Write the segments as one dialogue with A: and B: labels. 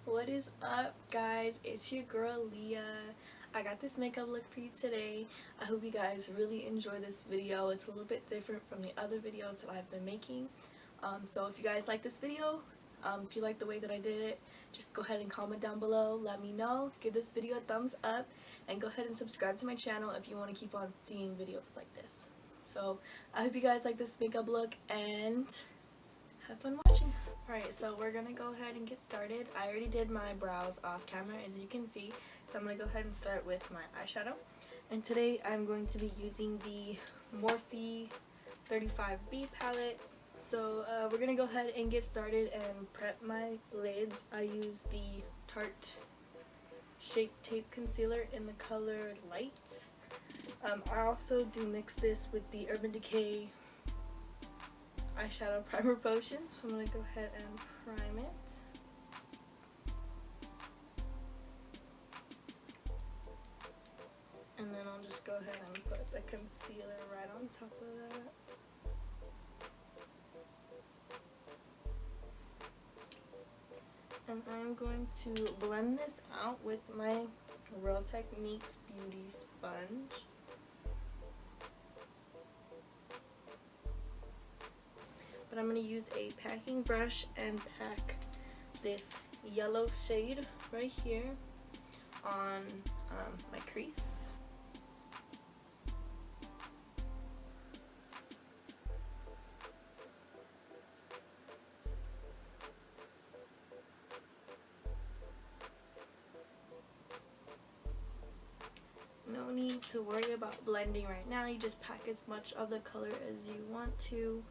A: What is up, guys? It's your girl Leah. I got this makeup look for you today. I hope you guys really enjoy this video. It's a little bit different from the other videos that I've been making. So if you guys like this video, if you like the way that I did it, just go ahead and comment down below. Let me know. Give this video a thumbs up and go ahead and subscribe to my channel if you want to keep on seeing videos like this. So I hope you guys like this makeup look and have fun watching. Alright, so we're gonna go ahead and get started. I already did my brows off camera, as you can see, so I'm gonna go ahead and start with my eyeshadow. And today I'm going to be using the Morphe 35B palette. So we're gonna go ahead and get started and prep my lids. I use the Tarte Shape Tape concealer in the color Light. I also do mix this with the Urban Decay eyeshadow primer potion, so I'm going to go ahead and prime it. And then I'll just go ahead and put the concealer right on top of that. And I'm going to blend this out with my Real Techniques Beauty Sponge. But I'm going to use a packing brush and pack this yellow shade right here on my crease. No need to worry about blending right now. You just pack as much of the color as you want to.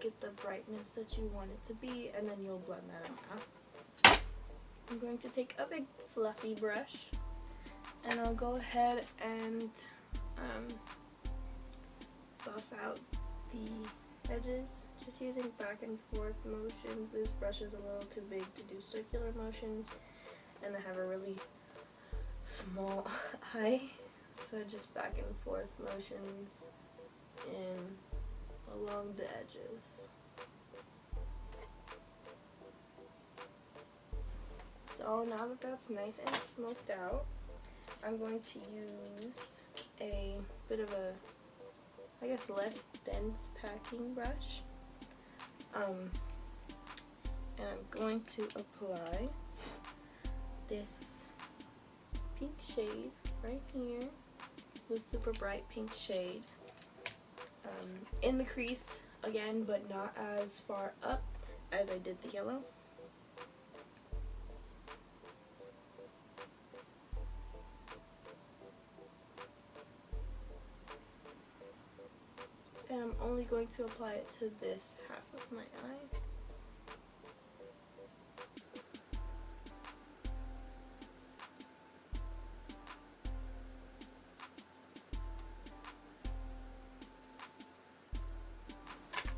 A: Get the brightness that you want it to be, and then you'll blend that out. I'm going to take a big fluffy brush and I'll go ahead and buff out the edges, just using back and forth motions. This brush is a little too big to do circular motions, and I have a really small eye, so just back and forth motions along the edges. So now that that's nice and smoked out, I'm going to use a bit of a, I guess, less dense packing brush. And I'm going to apply this pink shade right here, this super bright pink shade. In the crease again, but not as far up as I did the yellow. And I'm only going to apply it to this half of my eye.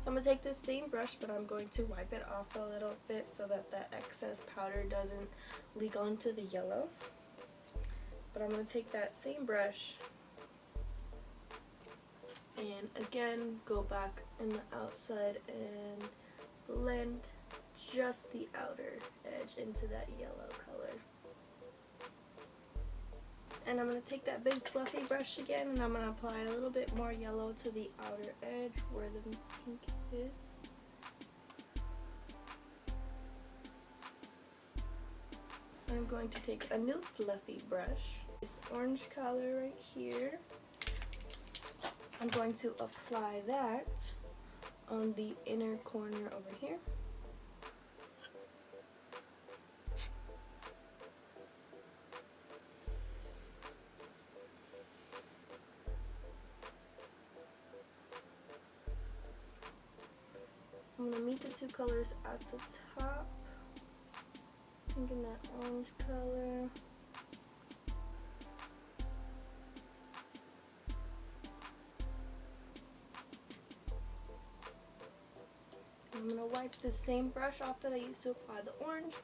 A: I'm going to take this same brush, but I'm going to wipe it off a little bit so that that excess powder doesn't leak onto the yellow. But I'm going to take that same brush and again go back in the outside and blend just the outer edge into that yellow color. And I'm going to take that big fluffy brush again, and I'm going to apply a little bit more yellow to the outer edge where the pink is. I'm going to take a new fluffy brush, this orange color right here. I'm going to apply that on the inner corner over here. I'm going to meet the two colors at the top. Thinking that orange color. I'm going to wipe the same brush off that I used to apply the orange,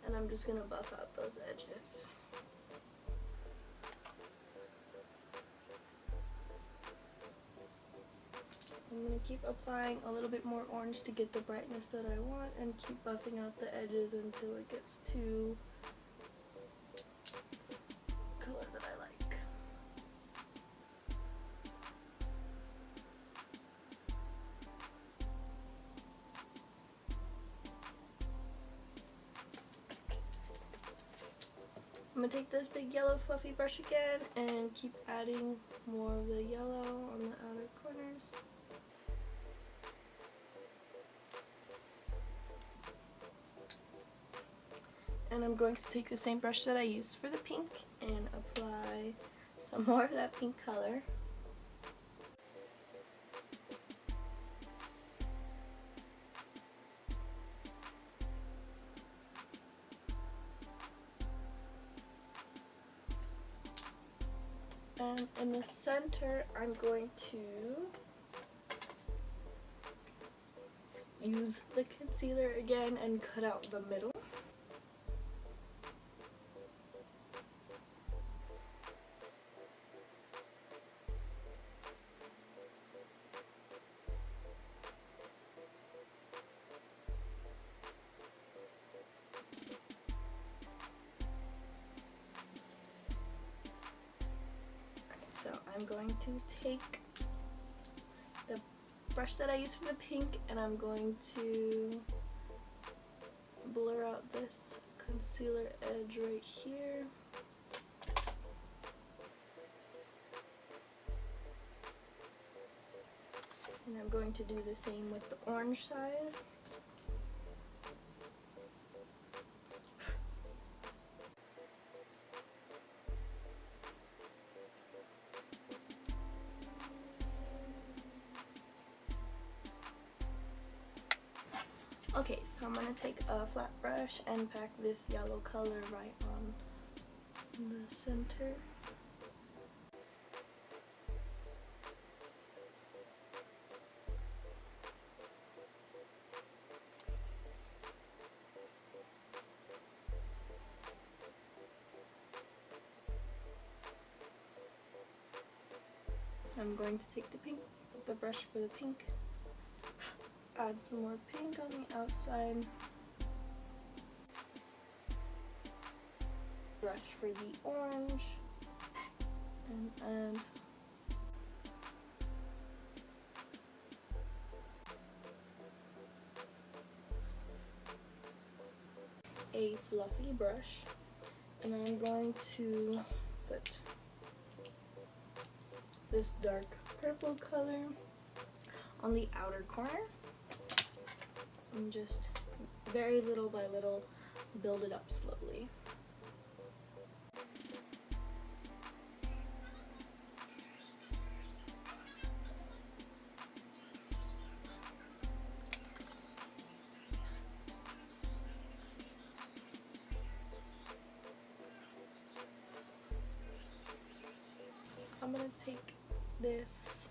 A: and I'm just going to buff out those edges. I'm going to keep applying a little bit more orange to get the brightness that I want, and keep buffing out the edges until it gets to color that I like. I'm going to take this big yellow fluffy brush again and keep adding more of the yellow on the outer corners. And I'm going to take the same brush that I used for the pink and apply some more of that pink color. And in the center, I'm going to use the concealer again and cut out the middle. So I'm going to take the brush that I used for the pink and I'm going to blur out this concealer edge right here. And I'm going to do the same with the orange side. Okay, so I'm going to take a flat brush and pack this yellow color right on the center. I'm going to take the brush for the pink, add some more pink on the outside, brush for the orange, and add a fluffy brush, and I'm going to put this dark purple color on the outer corner and just very little by little build it up slowly. I'm gonna take this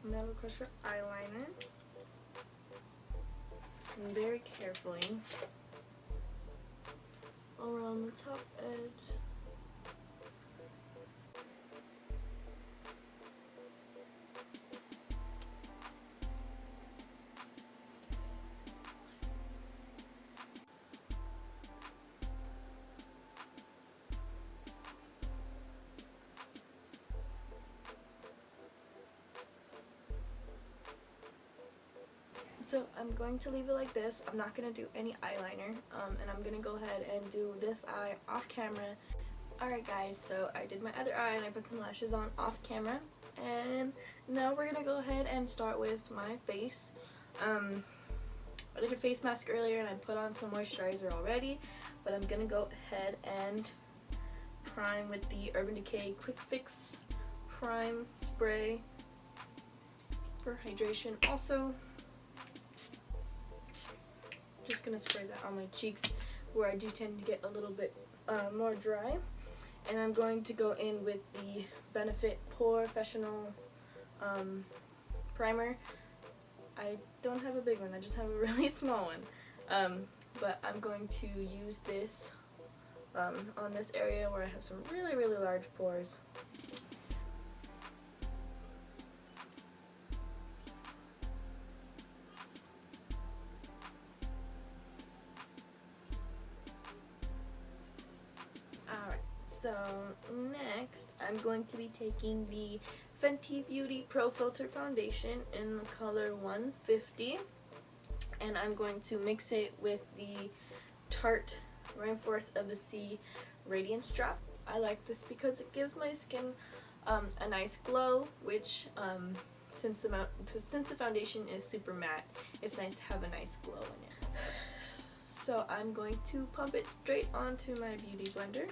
A: Metal Crusher eyeliner and very carefully around the top edge. So I'm going to leave it like this. I'm not going to do any eyeliner, and I'm going to go ahead and do this eye off camera. Alright guys, so I did my other eye and I put some lashes on off camera, and now we're going to go ahead and start with my face. I did a face mask earlier and I put on some moisturizer already, but I'm going to go ahead and prime with the Urban Decay Quick Fix Prime Spray for hydration also. Just gonna spray that on my cheeks where I do tend to get a little bit more dry, and I'm going to go in with the Benefit Professional primer. I don't have a big one, I just have a really small one, but I'm going to use this on this area where I have some really large pores. So next, I'm going to be taking the Fenty Beauty Pro Filter Foundation in the color 150, and I'm going to mix it with the Tarte Rainforest of the Sea Radiance Drop. I like this because it gives my skin a nice glow, which since the foundation is super matte, it's nice to have a nice glow in it. So I'm going to pump it straight onto my beauty blender.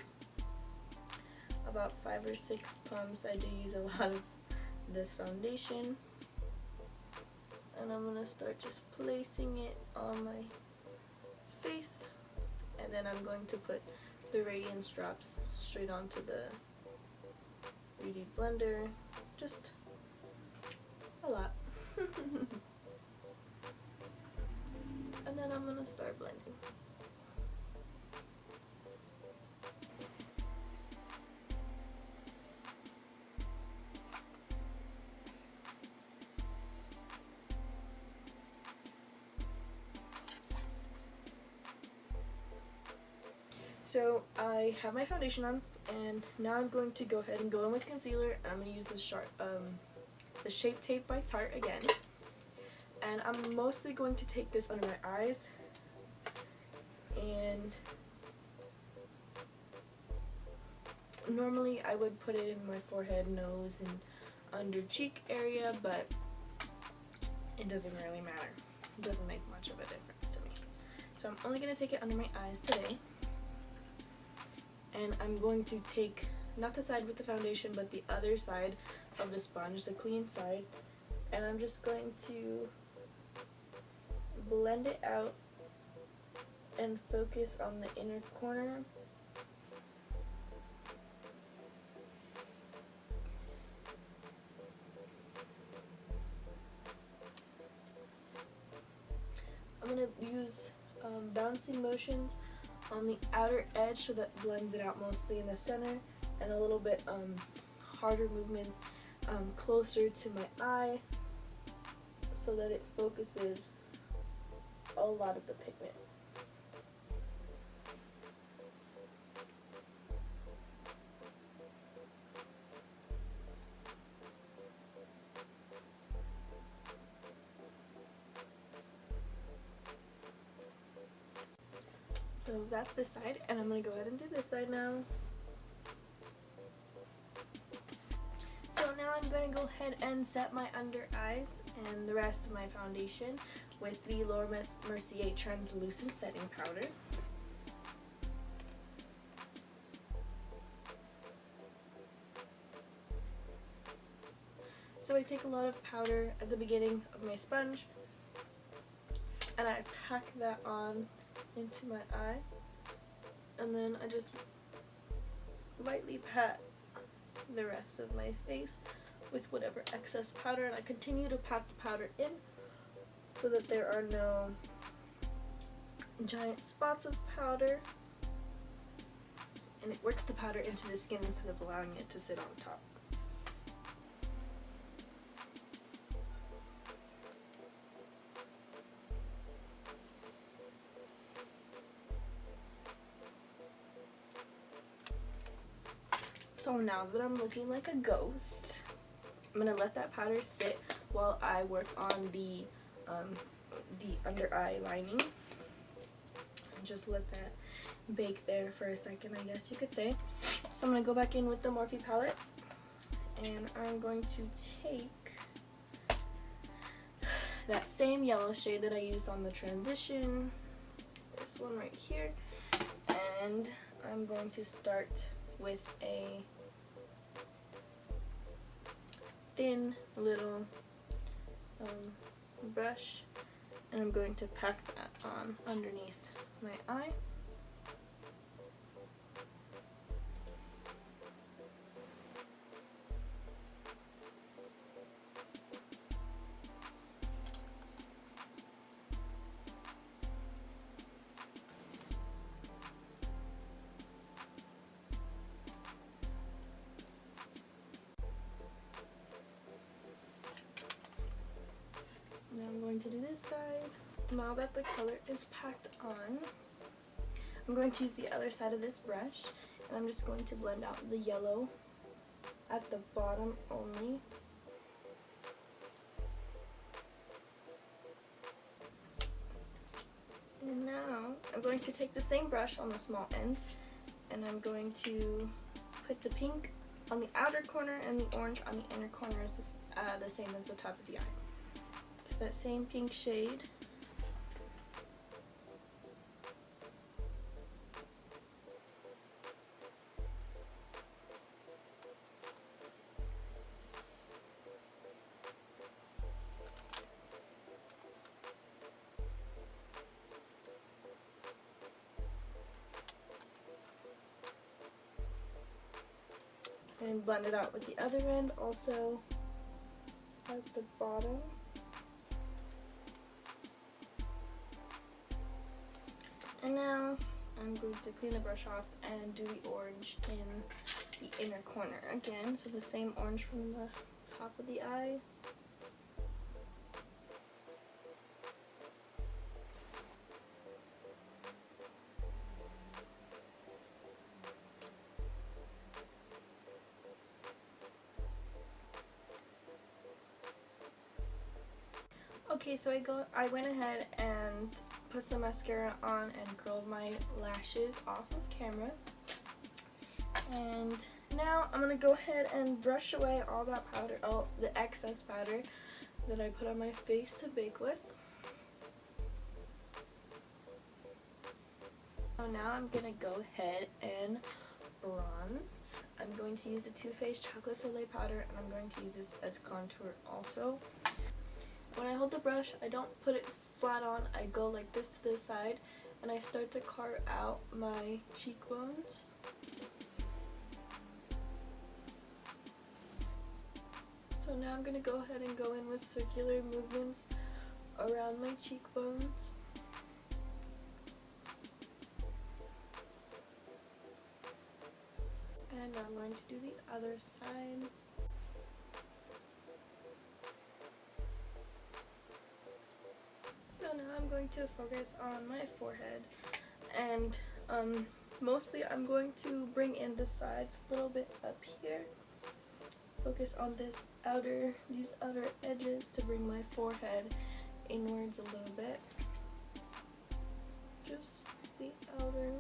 A: About 5 or 6 pumps. I do use a lot of this foundation. And I'm going to start just placing it on my face. And then I'm going to put the Radiance drops straight onto the beauty blender. Just a lot. And then I'm going to start blending. So I have my foundation on, and now I'm going to go ahead and go in with concealer, and I'm going to use the Shape Tape by Tarte again. And I'm mostly going to take this under my eyes, and normally I would put it in my forehead, nose, and under cheek area, but it doesn't really matter. It doesn't make much of a difference to me. So I'm only going to take it under my eyes today. And I'm going to take, not the side with the foundation, but the other side of the sponge, the clean side, and I'm just going to blend it out and focus on the inner corner. I'm going to use bouncing motions on the outer edge so that blends it out mostly in the center, and a little bit harder movements closer to my eye so that it focuses a lot of the pigment. So that's this side, and I'm going to go ahead and do this side now. So now I'm going to go ahead and set my under eyes and the rest of my foundation with the Laura Mercier Translucent Setting Powder. So I take a lot of powder at the beginning of my sponge, and I pack that on into my eye, and then I just lightly pat the rest of my face with whatever excess powder, and I continue to pack the powder in so that there are no giant spots of powder, and it works the powder into the skin instead of allowing it to sit on top. So now that I'm looking like a ghost, I'm going to let that powder sit while I work on the under eye lining. Just let that bake there for a second, I guess you could say. So I'm going to go back in with the Morphe palette, and I'm going to take that same yellow shade that I used on the transition, this one right here, and I'm going to start with a thin little brush, and I'm going to pack that on underneath my eye. Now I'm going to do this side. Now that the color is packed on, I'm going to use the other side of this brush, And I'm just going to blend out the yellow at the bottom only. And now I'm going to take the same brush on the small end, and I'm going to put the pink on the outer corner and the orange on the inner corner, the same as the top of the eye. So that same pink shade. And blend it out with the other end, also at the bottom. And now I'm going to clean the brush off and do the orange in the inner corner again. So the same orange from the top of the eye. Okay, so I went ahead and put some mascara on and curled my lashes off of camera. And now I'm going to go ahead and brush away all that powder, all the excess powder that I put on my face to bake with. So now I'm going to go ahead and bronze. I'm going to use the Too Faced Chocolate Soleil powder, and I'm going to use this as contour also. When I hold the brush, I don't put it flat on. I go like this to the side, and I start to carve out my cheekbones. So now I'm going to go ahead and go in with circular movements around my cheekbones. And I'm going to do the other side. So now I'm going to focus on my forehead, and mostly I'm going to bring in the sides a little bit up here. Focus on these outer edges to bring my forehead inwards a little bit. Just the outer.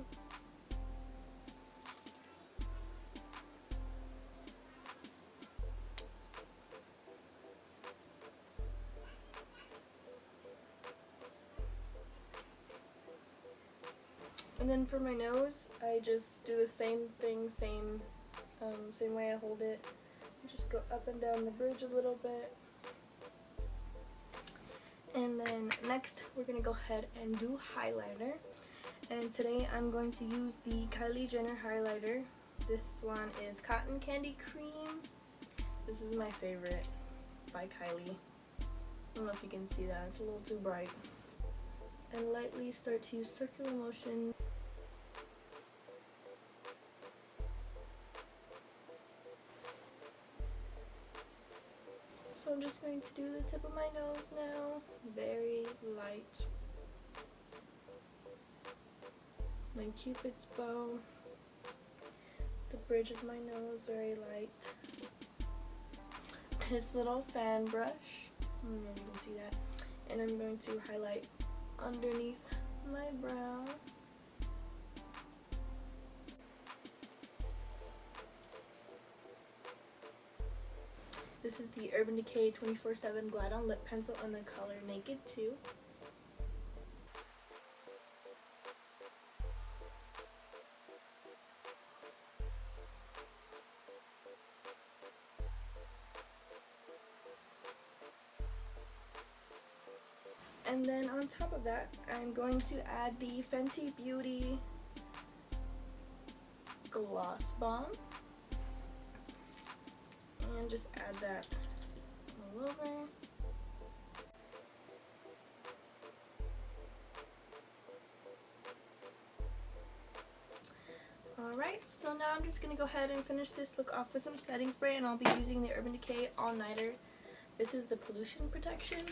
A: And then for my nose, I just do the same thing, same way I hold it. Just go up and down the bridge a little bit. And then next, we're going to go ahead and do highlighter. And today I'm going to use the Kylie Jenner highlighter. This one is Cotton Candy Cream. This is my favorite by Kylie. I don't know if you can see that, it's a little too bright. And lightly start to use circular motion. So I'm just going to do the tip of my nose now, very light. My Cupid's bow, the bridge of my nose, very light. This little fan brush, I don't know if you can see that, and I'm going to highlight underneath my brow. This is the Urban Decay 24/7 Glide On Lip Pencil in the color Naked 2. And then on top of that, I'm going to add the Fenty Beauty Gloss Bomb. And just add that all over. Alright, so now I'm just going to go ahead and finish this look off with some setting spray, and I'll be using the Urban Decay All Nighter. This is the Pollution Protection.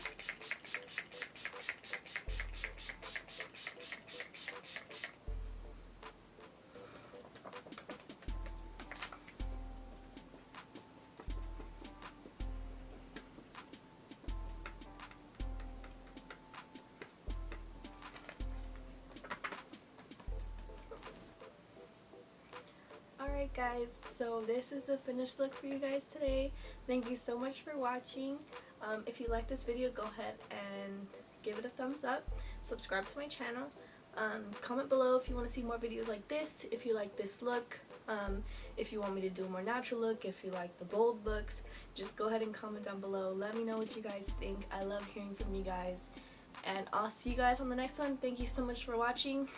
A: Alright guys, so this is the finished look for you guys today. Thank you so much for watching. If you like this video, go ahead and give it a thumbs up. Subscribe to my channel. Comment below if you want to see more videos like this, if you like this look, if you want me to do a more natural look, if you like the bold looks. Just go ahead and comment down below. Let me know what you guys think. I love hearing from you guys. And I'll see you guys on the next one. Thank you so much for watching.